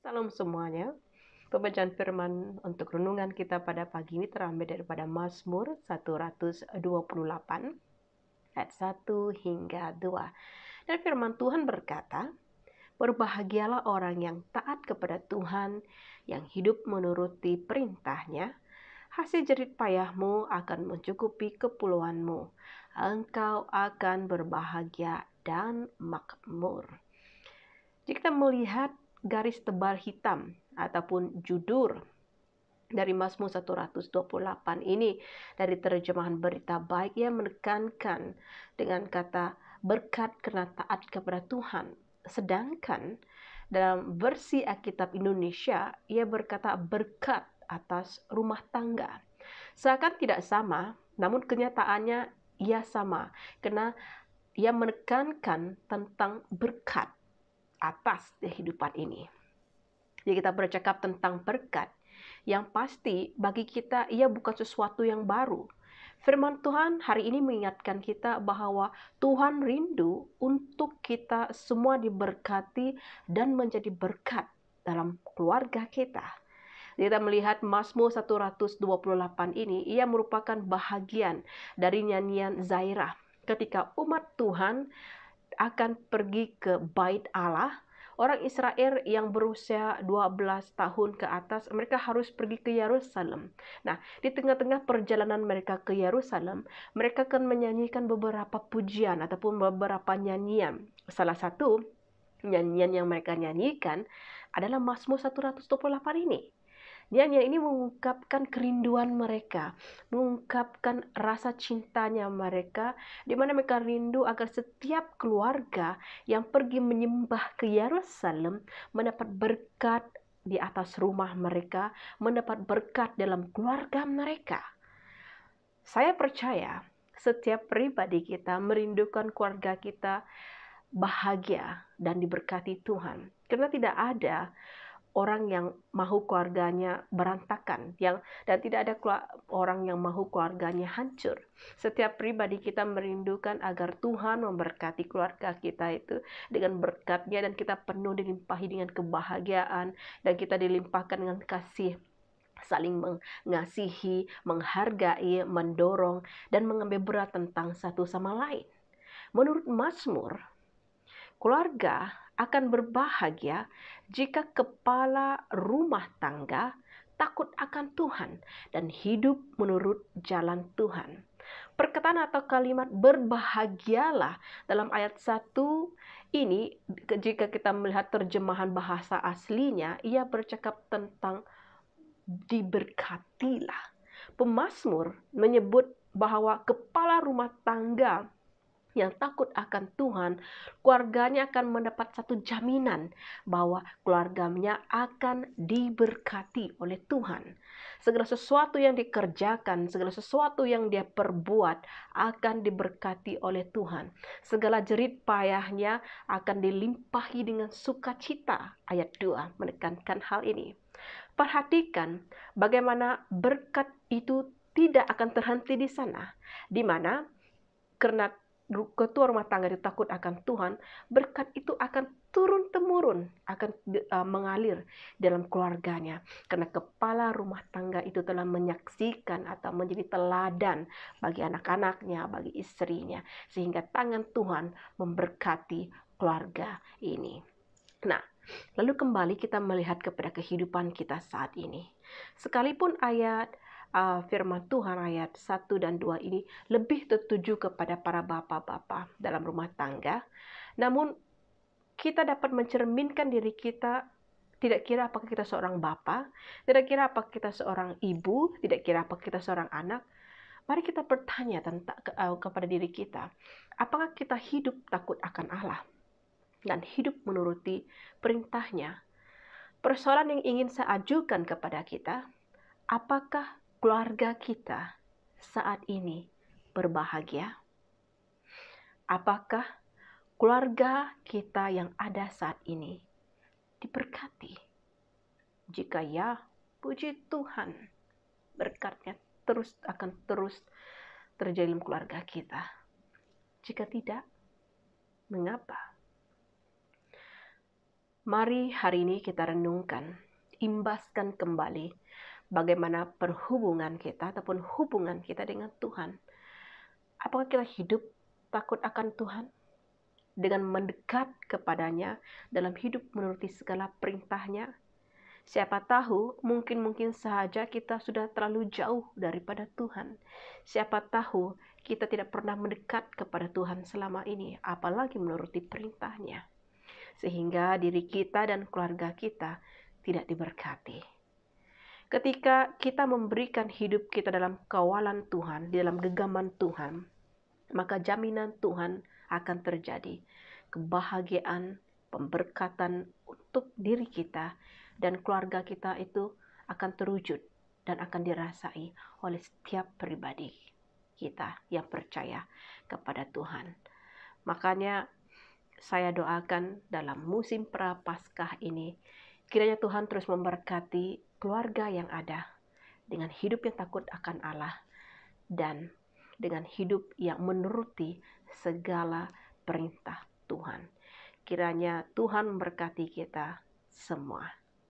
Salam semuanya. Pembacaan firman untuk renungan kita pada pagi ini terambil daripada Mazmur 128 ayat 1 hingga 2. Dan firman Tuhan berkata, "Berbahagialah orang yang taat kepada Tuhan, yang hidup menuruti perintahnya. Hasil jerih payahmu akan mencukupi keperluanmu. Engkau akan berbahagia dan makmur." Jika kita melihat garis tebal hitam ataupun judur dari Mazmur 128 ini dari terjemahan Berita Baik, ia menekankan dengan kata berkat karena taat kepada Tuhan. Sedangkan dalam versi Alkitab Indonesia, ia berkata berkat atas rumah tangga. Seakan tidak sama, namun kenyataannya ia sama, karena ia menekankan tentang berkat atas kehidupan ini. Jadi kita bercakap tentang berkat, yang pasti bagi kita ia bukan sesuatu yang baru. Firman Tuhan hari ini mengingatkan kita bahwa Tuhan rindu untuk kita semua diberkati dan menjadi berkat dalam keluarga kita. Kita melihat Mazmur 128 ini, ia merupakan bahagian dari nyanyian Zairah ketika umat Tuhan akan pergi ke Bait Allah. Orang Israel yang berusia 12 tahun ke atas, mereka harus pergi ke Yerusalem. Nah, di tengah-tengah perjalanan mereka ke Yerusalem, mereka akan menyanyikan beberapa pujian ataupun beberapa nyanyian. Salah satu nyanyian yang mereka nyanyikan adalah Mazmur 128 ini. Nyanyian ini mengungkapkan kerinduan mereka, mengungkapkan rasa cintanya mereka, di mana mereka rindu agar setiap keluarga yang pergi menyembah ke Yerusalem mendapat berkat di atas rumah mereka, mendapat berkat dalam keluarga mereka. Saya percaya setiap pribadi kita merindukan keluarga kita bahagia dan diberkati Tuhan, karena tidak ada orang yang mahu keluarganya berantakan, dan tidak ada orang yang mahu keluarganya hancur. Setiap pribadi kita merindukan agar Tuhan memberkati keluarga kita itu dengan berkat-Nya, dan kita penuh dilimpahi dengan kebahagiaan, dan kita dilimpahkan dengan kasih, saling mengasihi, menghargai, mendorong, dan mengambil berat tentang satu sama lain. Menurut Mazmur, keluarga akan berbahagia jika kepala rumah tangga takut akan Tuhan dan hidup menurut jalan Tuhan. Perkataan atau kalimat berbahagialah dalam ayat 1 ini, jika kita melihat terjemahan bahasa aslinya, ia bercakap tentang diberkatilah. Pemazmur menyebut bahwa kepala rumah tangga yang takut akan Tuhan, keluarganya akan mendapat satu jaminan bahwa keluarganya akan diberkati oleh Tuhan. Segala sesuatu yang dikerjakan, segala sesuatu yang dia perbuat akan diberkati oleh Tuhan. Segala jerih payahnya akan dilimpahi dengan sukacita. Ayat 2 menekankan hal ini. Perhatikan bagaimana berkat itu tidak akan terhenti di sana, di mana karena ketua rumah tangga itu takut akan Tuhan, berkat itu akan turun-temurun, akan mengalir dalam keluarganya. Karena kepala rumah tangga itu telah menyaksikan atau menjadi teladan bagi anak-anaknya, bagi istrinya, sehingga tangan Tuhan memberkati keluarga ini. Nah, lalu kembali kita melihat kepada kehidupan kita saat ini. Sekalipun ayat firman Tuhan ayat 1 dan 2 ini lebih tertuju kepada para bapak-bapak dalam rumah tangga, namun kita dapat mencerminkan diri kita. Tidak kira apakah kita seorang bapak, tidak kira apakah kita seorang ibu, tidak kira apakah kita seorang anak. Mari kita bertanya kepada diri kita, apakah kita hidup takut akan Allah dan hidup menuruti perintah-Nya? Persoalan yang ingin saya ajukan kepada kita, apakah keluarga kita saat ini berbahagia? Apakah keluarga kita yang ada saat ini diberkati? Jika ya, puji Tuhan, berkat-Nya akan terus terjadi dalam keluarga kita. Jika tidak, mengapa? Mari hari ini kita renungkan, imbaskan kembali bagaimana perhubungan kita ataupun hubungan kita dengan Tuhan. Apakah kita hidup takut akan Tuhan? Dengan mendekat kepadanya dalam hidup menuruti segala perintahnya? Siapa tahu mungkin saja kita sudah terlalu jauh daripada Tuhan. Siapa tahu kita tidak pernah mendekat kepada Tuhan selama ini, apalagi menuruti perintahnya. Sehingga diri kita dan keluarga kita tidak diberkati. Ketika kita memberikan hidup kita dalam kawalan Tuhan, di dalam genggaman Tuhan, maka jaminan Tuhan akan terjadi. Kebahagiaan, pemberkatan untuk diri kita dan keluarga kita itu akan terwujud dan akan dirasai oleh setiap pribadi kita yang percaya kepada Tuhan. Makanya saya doakan dalam musim Prapaskah ini, kiranya Tuhan terus memberkati keluarga yang ada dengan hidup yang takut akan Allah dan dengan hidup yang menuruti segala perintah Tuhan. Kiranya Tuhan memberkati kita semua.